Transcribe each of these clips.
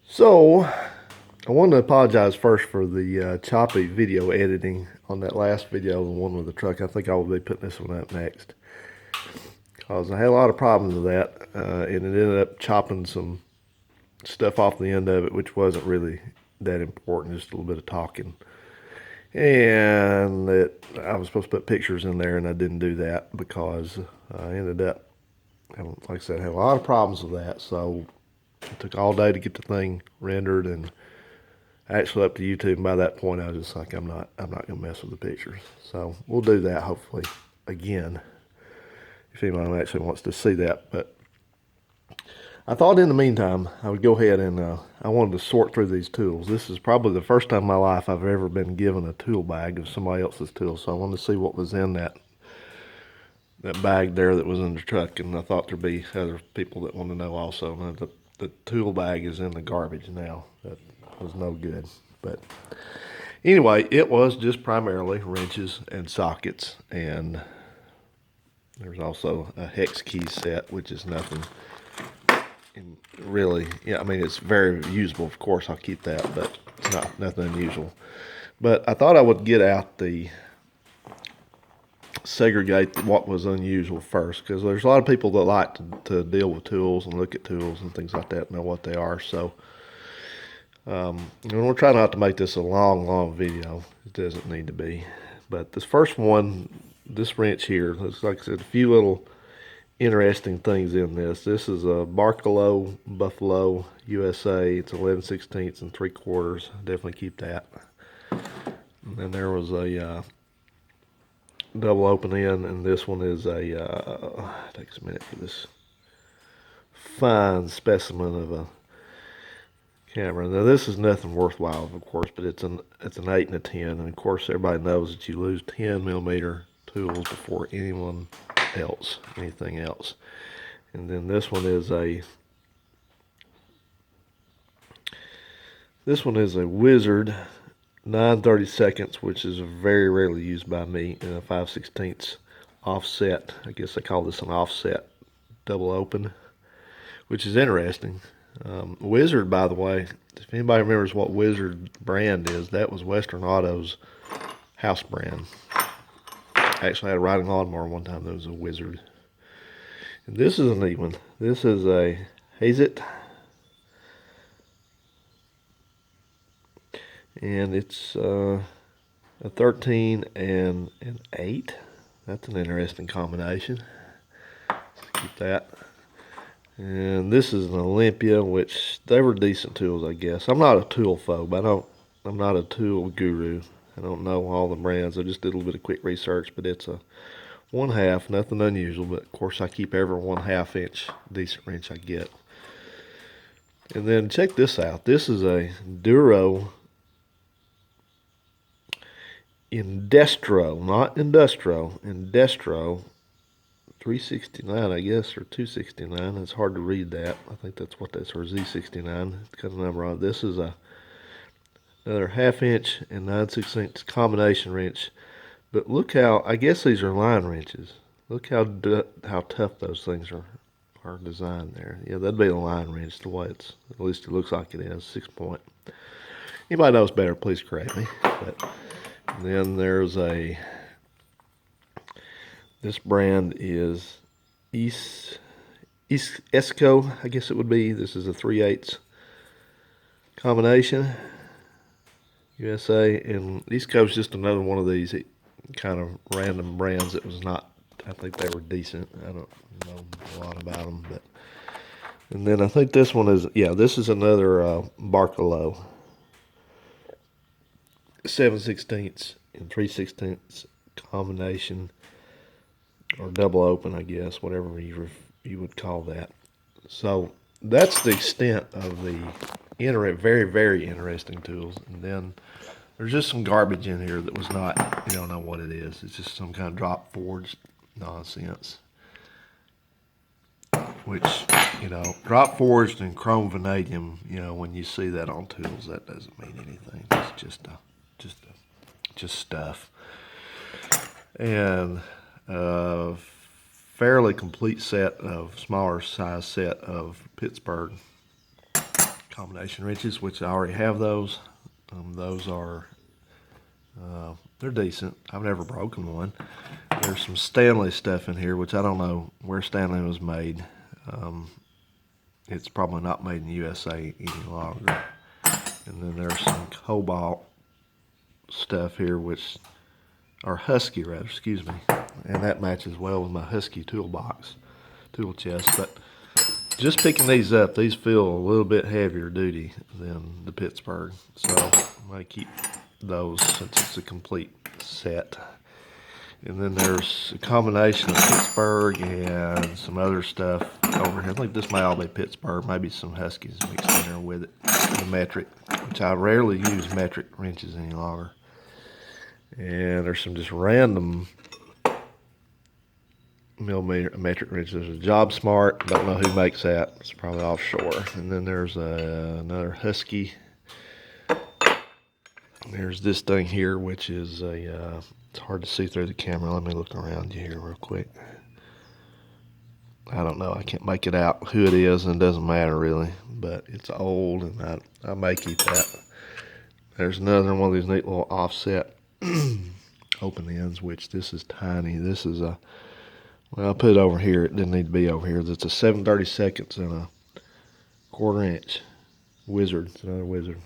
So, I wanted to apologize first for the choppy video editing on that last video, the one with the truck. I think I will be putting this one up next. Because I had a lot of problems with that, and it ended up chopping some stuff off the end of it, which wasn't really that important, just a little bit of talking. And I was supposed to put pictures in there, and I didn't do that because I ended up, like I said, I had a lot of problems with that. So it took all day to get the thing rendered and actually up to YouTube. And by that point, I was just like, I'm not gonna mess with the pictures. So we'll do that hopefully again if anyone actually wants to see that. But I thought in the meantime I would go ahead and I wanted to sort through these tools. This is probably the first time in my life I've ever been given a tool bag of somebody else's tools. So I wanted to see what was in that bag there that was in the truck, and I thought there'd be other people that want to know also. Now, the tool bag is in the garbage now. That was no good. But anyway, it was just primarily wrenches and sockets, and there's also a hex key set, which is nothing. And really, yeah, I mean, it's very usable. Of course, I'll keep that, but it's nothing unusual. But I thought I would get out the segregate what was unusual first, because there's a lot of people that like to deal with tools and look at tools and things like that, know what they are. So and we'll try not to make this a long video. It doesn't need to be. But this first one, this wrench here, looks like I said, a few little interesting things in this. This is a Buffalo USA. It's 11/16 and 3/4. Definitely keep that. And then there was a double open end, and this one is a takes a minute for this fine specimen of a camera. Now this is nothing worthwhile, of course, but it's an 8 and a 10, and of course everybody knows that you lose 10mm tools before anything else. And then this one is a Wizard 9/32, which is very rarely used by me, in a 5/16 offset. I guess they call this an offset double open, which is interesting. Wizard, by the way, if anybody remembers what Wizard brand is, that was Western Auto's house brand. Actually, I had a riding lawnmower one time that was a Wizard. And this is a neat one. This is a Hazit, and it's a 13 and an 8. That's an interesting combination. Let's keep that. And this is an Olympia, which they were decent tools, I guess. I'm not a tool phobe. I'm not a tool guru. I don't know all the brands. I just did a little bit of quick research, but it's a 1/2, nothing unusual. But of course, I keep every 1/2 inch decent wrench I get. And then check this out. This is a Duro Indestro, not Industro, Indestro 369, I guess, or 269. It's hard to read that. I think that's what that's, or Z69. It's got a number on it. This is another 1/2 inch and 9/16 combination wrench. But look how, I guess these are line wrenches. Look how tough those things are designed there. Yeah, that'd be a line wrench the way it's, at least it looks like it is, 6-point. Anybody knows better, please correct me. But then there's this brand is Esco, I guess it would be. This is a 3/8 combination, USA, and Esco's just another one of these kind of random brands that was not, I think they were decent. I don't know a lot about them, but, and then I think this one is, yeah, this is another Barcelo 7/16 and 3/16 combination, or double open, I guess, whatever you would call that. So that's the extent of the very interesting tools. And then there's just some garbage in here that was not, you don't know what it is. It's just some kind of drop forged nonsense. Which, drop forged and chrome vanadium, when you see that on tools, that doesn't mean anything. It's just stuff. And fairly complete set of smaller size set of Pittsburgh combination wrenches, which I already have those. Those are they're decent. I've never broken one. There's some Stanley stuff in here, which I don't know where Stanley was made. It's probably not made in the USA any longer. And then there's some Cobalt stuff here, which are Husky rather, excuse me. And that matches well with my Husky toolbox, tool chest. But just picking these up, these feel a little bit heavier duty than the Pittsburgh. So I might keep those since it's a complete set. And then there's a combination of Pittsburgh and some other stuff over here. I think this may all be Pittsburgh, maybe some Huskies mixed in there with it. The metric, which I rarely use metric wrenches any longer. And there's some just random millimeter metric wrenches. There's a Job Smart, don't know who makes that. It's probably offshore. And then there's another Husky. There's this thing here, which is a, it's hard to see through the camera. Let me look around you here real quick. I don't know, I can't make it out who it is, and it doesn't matter really, but it's old, and I may keep that. There's another one of these neat little offset open ends, which this is tiny. This is a, well, I'll put it over here. It didn't need to be over here. It's a 7/32 and a 1/4 inch Wizard. It's another Wizard.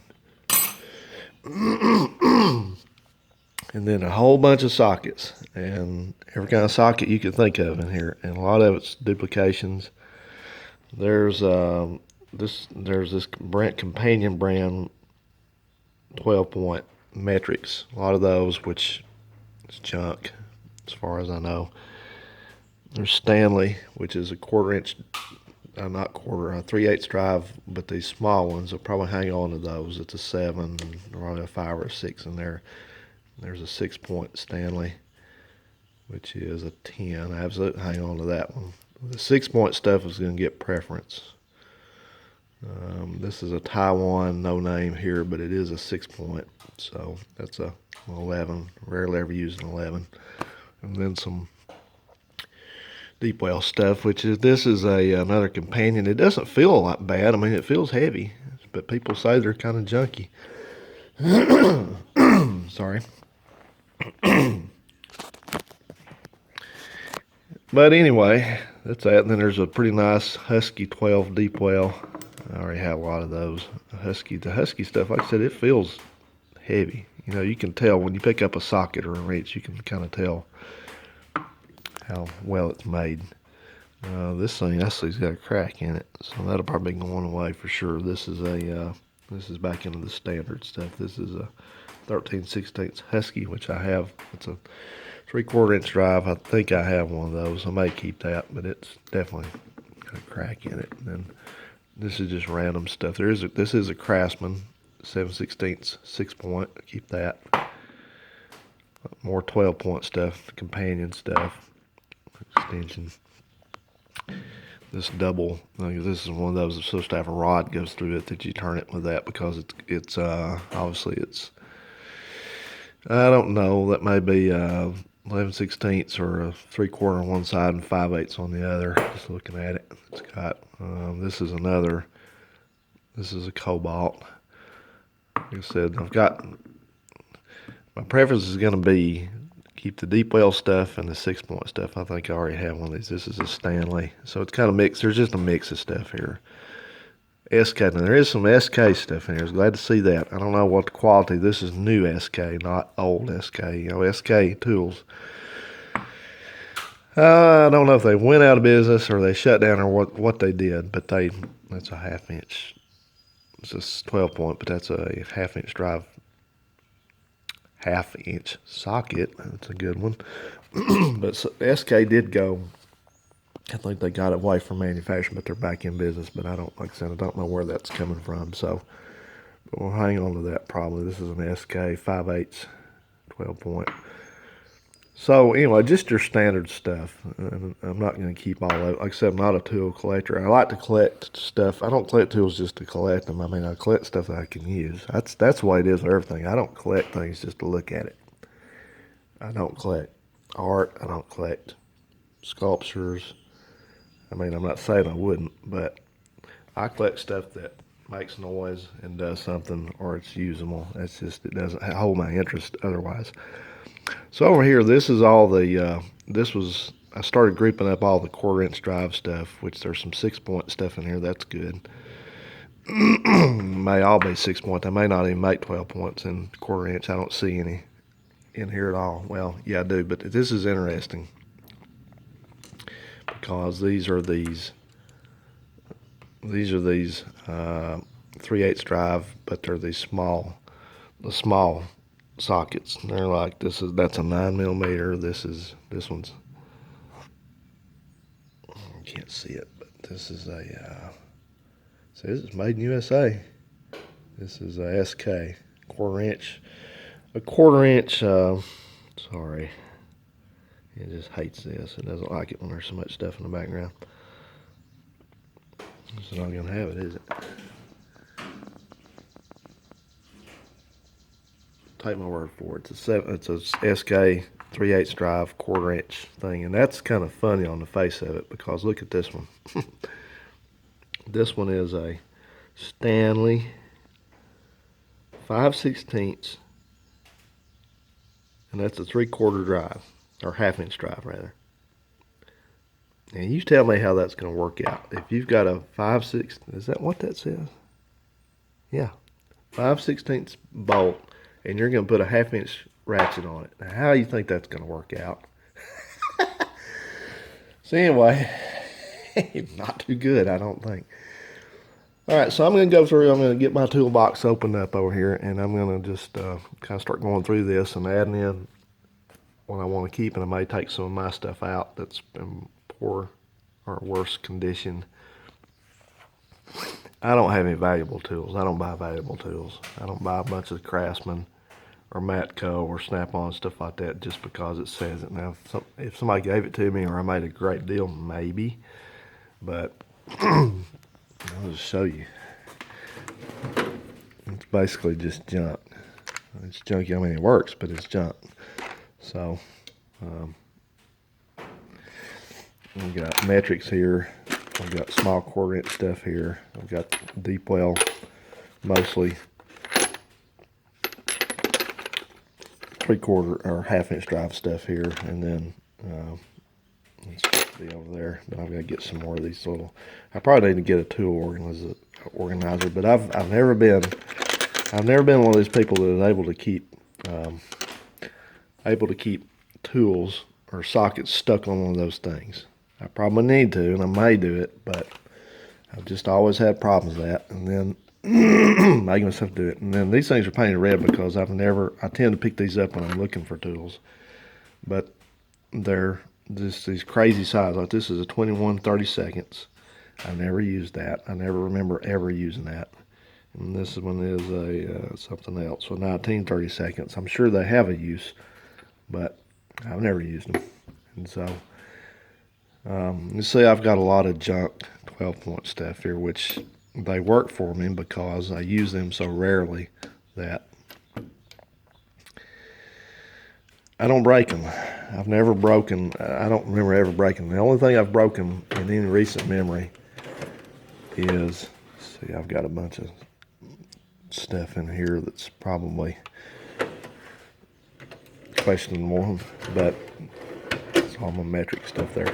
And then a whole bunch of sockets, and every kind of socket you can think of in here, and a lot of it's duplications. There's this brand, companion brand 12-point metrics, a lot of those, which is junk as far as I know. There's Stanley, which is a 1/4 inch, not quarter, 3/8 drive, but these small ones, I'll probably hang on to those. It's a 7, probably a 5 or a 6 in there. There's a 6-point Stanley, which is a 10. I absolutely hang on to that one. The 6-point stuff is going to get preference. This is a Taiwan, no name here, but it is a 6-point. So that's a 11. Rarely ever use an 11. And then some deep well stuff, which is, this is another companion. It doesn't feel a lot bad. I mean, it feels heavy, but people say they're kind of junky. Sorry. But anyway, that's that. And then there's a pretty nice Husky 12 deep well. I already have a lot of those. The Husky stuff, like I said, it feels heavy. You know, you can tell when you pick up a socket or a wrench, you can kind of tell how well it's made. This thing, I see, has got a crack in it, so that'll probably be going away for sure. This is back into the standard stuff. This is a 13/16 Husky, which I have. It's a 3/4 inch drive. I think I have one of those. I may keep that, but it's definitely got a crack in it. And then this is just random stuff. This is a Craftsman 7/16 6-point. Keep that. More 12-point stuff, companion stuff, extension. This double, this is one of those that's supposed to have a rod goes through it that you turn it with that, because it's obviously it's, I don't know, that may be 11/16 or a 3/4 on one side and 5/8 on the other. Just looking at it, it's got this is a Cobalt. Like I said, I've got, my preference is going to be keep the deep well stuff and the 6-point stuff. I think I already have one of these. This is a Stanley, so it's kind of mixed. There's just a mix of stuff here. SK, now there is some SK stuff in here. I was glad to see that. I don't know what the quality. This is new SK, not old SK. You know, SK tools. I don't know if they went out of business or they shut down or what they did, but that's a 1/2 inch. It's a 12-point, but that's a 1/2 inch drive. 1/2 inch socket. That's a good one. But SK did go, I think they got away from manufacturing, but they're back in business. But I don't, like I said, I don't know where that's coming from. So, but we'll hang on to that probably. This is an SK 5/8 12-point. So anyway, just your standard stuff. And I'm not going to keep all of it. Like I said, I'm not a tool collector. I like to collect stuff. I don't collect tools just to collect them. I mean, I collect stuff that I can use. That's the way it is with everything. I don't collect things just to look at it. I don't collect art. I don't collect sculptures. I mean, I'm not saying I wouldn't, but I collect stuff that makes noise and does something, or it's usable. It's just, it doesn't hold my interest otherwise. So over here, this is all the, I started grouping up all the 1/4 inch drive stuff, which there's some 6-point stuff in here. That's good. May all be 6-point. They may not even make 12 points in 1/4 inch. I don't see any in here at all. Well, yeah, I do, but this is interesting because these are these 3/8 drive, but they're the small sockets. They're like, that's a 9mm. This one's, you can't see it, but this is a see, this is made in USA. This is a SK 1/4 inch. A 1/4 inch. Sorry, it just hates this. It doesn't like it when there's so much stuff in the background. It's not gonna have it, is it? Take my word for it. It's a SK 3/8 drive 1/4 inch thing, and that's kind of funny on the face of it because look at this one. This one is a Stanley 5/16, and that's a 3/4 drive, or 1/2 inch drive rather. And you tell me how that's going to work out. If you've got a 5/16, is that what that says? Yeah, 5/16 bolt, and you're going to put a 1/2 inch ratchet on it. Now, how do you think that's going to work out? So anyway, not too good, I don't think. All right, so I'm going to go through. I'm going to get my toolbox opened up over here, and I'm going to just kind of start going through this and adding in what I want to keep, and I may take some of my stuff out that's in poor or worse condition. I don't have any valuable tools. I don't buy valuable tools. I don't buy a bunch of Craftsman or Matco or Snap-on, stuff like that, just because it says it. Now, if somebody gave it to me or I made a great deal, maybe, but I'll just show you. It's basically just junk. It's junky. I mean, it works, but it's junk. So, we've got metrics here. I've got small 1/4 inch stuff here. I've got deep well, mostly 3/4 or 1/2 inch drive stuff here, and then it's supposed to be over there. But I've got to get some more of these little. I probably need to get a tool organizer, but I've never been one of these people that is able to keep tools or sockets stuck on one of those things. I probably need to, and I may do it, but I've just always had problems with that. And then making myself do it. And then these things are painted red because I tend to pick these up when I'm looking for tools. But they're just these crazy sizes. Like this is a 21/32. I never used that. I never remember ever using that. And this one is a something else, so 19/32. I'm sure they have a use, but I've never used them. And so, you see I've got a lot of junk 12-point stuff here, which they work for me because I use them so rarely that I don't break them. I've never broken, I don't remember ever breaking them. The only thing I've broken in any recent memory is, see, I've got a bunch of stuff in here that's probably questionable, but it's all my metric stuff there.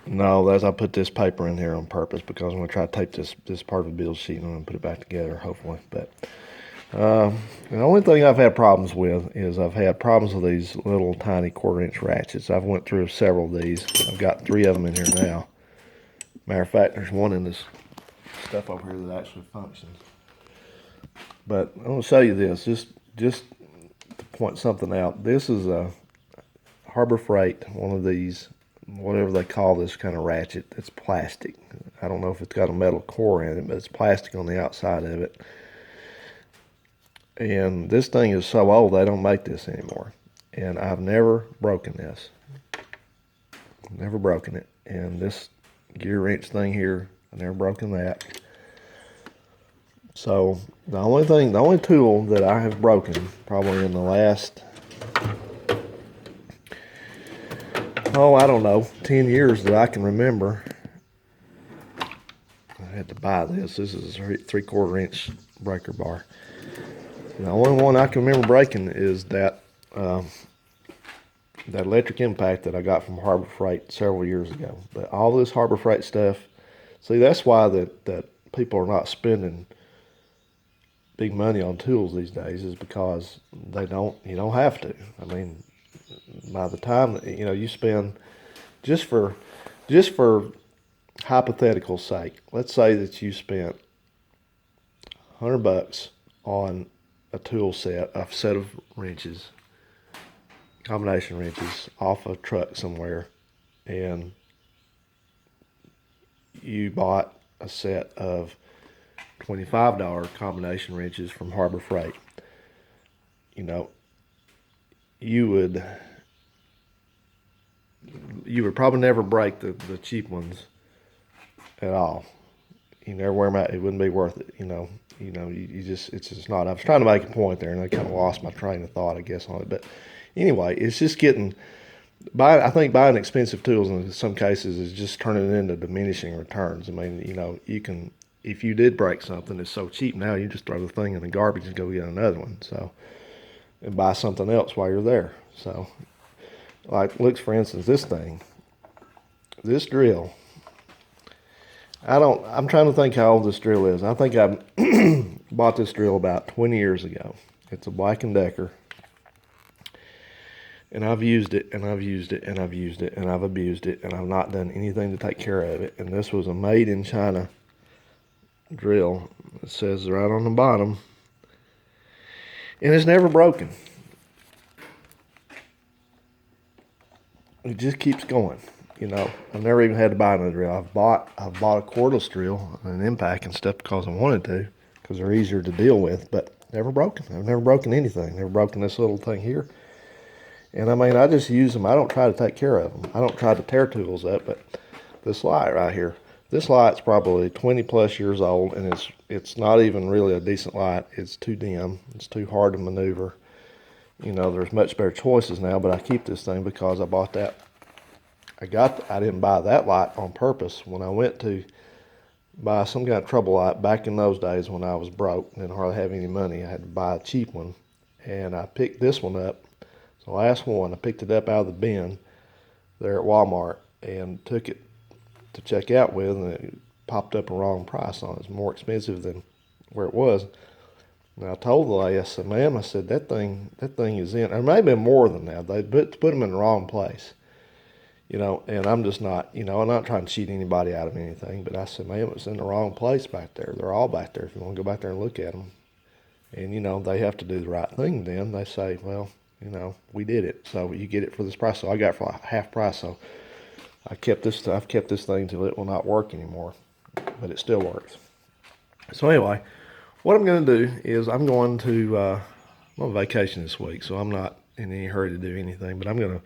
No, I put this paper in here on purpose because I'm going to try to take this part of the build sheet and I'm going to put it back together, hopefully. But the only thing I've had problems with is I've had problems with these little tiny 1/4 inch ratchets. I've went through several of these. I've got 3 of them in here now. Matter of fact, there's one in this stuff over here that actually functions. But I'm going to show you this, just to point something out. This is a Harbor Freight, one of these, whatever they call this kind of ratchet. It's plastic. I don't know if it's got a metal core in it, but it's plastic on the outside of it. And this thing is so old, they don't make this anymore. And I've never broken this. Never broken it. And this gear wrench thing here, I've never broken that. So the only tool that I have broken probably in the last oh, I don't know, 10 years that I can remember. I had to buy this. This is a 3/4 inch breaker bar. The only one I can remember breaking is that that electric impact that I got from Harbor Freight several years ago. But all this Harbor Freight stuff, see, that's why that people are not spending big money on tools these days, is because you don't have to. I mean, by the time you spend, just for hypothetical sake, let's say that you spent $100 on a tool set, a set of wrenches, combination wrenches off a truck somewhere, and you bought a set of $25 combination wrenches from Harbor Freight. You would probably never break the cheap ones at all. You never wear them out. It wouldn't be worth it. It's just not. I was trying to make a point there, and I kind of lost my train of thought, I guess, on it. But anyway, it's just I think buying expensive tools in some cases is just turning it into diminishing returns. I mean, if you did break something, it's so cheap now, you just throw the thing in the garbage and go get another one. So, and buy something else while you're there. So, like, look, for instance, this drill. I'm trying to think how old this drill is. I think I bought this drill about 20 years ago. It's a Black & Decker. And I've used it, and I've used it, and I've used it, and I've abused it, and I've not done anything to take care of it. And this was a made in China drill. It says right on the bottom. And it's never broken. It just keeps going. I've never even had to buy another drill. I've bought a cordless drill and an impact and stuff because I wanted to, because they're easier to deal with, but never broken. I've never broken anything. Never broken this little thing here. And I mean, I just use them. I don't try to take care of them. I don't try to tear tools up, but this light right here, this light's probably 20 plus years old, and it's not even really a decent light. It's too dim. It's too hard to maneuver. There's much better choices now, but I keep this thing because I bought that. I didn't buy that light on purpose. When I went to buy some kind of trouble light back in those days when I was broke and didn't hardly have any money, I had to buy a cheap one. And I picked this one up. The last one, I picked it up out of the bin there at Walmart and took it to check out with, and it popped up a wrong price on it. It's more expensive than where it was. And I told the lady, I said, ma'am, I said, that thing is in, or maybe more than that. They put them in the wrong place. And I'm just not, I'm not trying to cheat anybody out of anything, but I said, ma'am, it's in the wrong place back there. They're all back there if you want to go back there and look at them. And, they have to do the right thing then. They say, well, we did it, so you get it for this price. So I got it for like half price, so I've kept this thing till it will not work anymore, but it still works. So anyway, what I'm going to do is I'm on vacation this week, so I'm not in any hurry to do anything, but I'm going to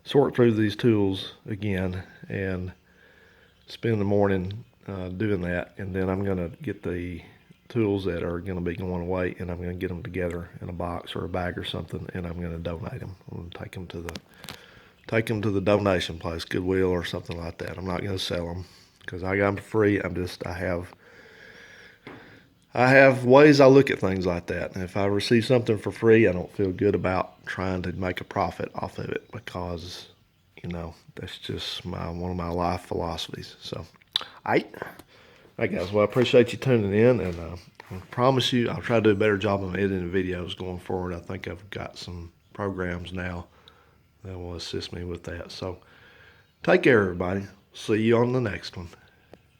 sort through these tools again and spend the morning doing that, and then I'm going to get the tools that are going to be going away, and I'm going to get them together in a box or a bag or something, and I'm going to donate them. I'm going to take them to the donation place, Goodwill or something like that. I'm not going to sell them because I got them for free. I have ways I look at things like that. And if I receive something for free, I don't feel good about trying to make a profit off of it because, that's just one of my life philosophies. So, all right, guys. Well, I appreciate you tuning in, and I promise you I'll try to do a better job of editing videos going forward. I think I've got some programs now that will assist me with that. So, take care, everybody. See you on the next one.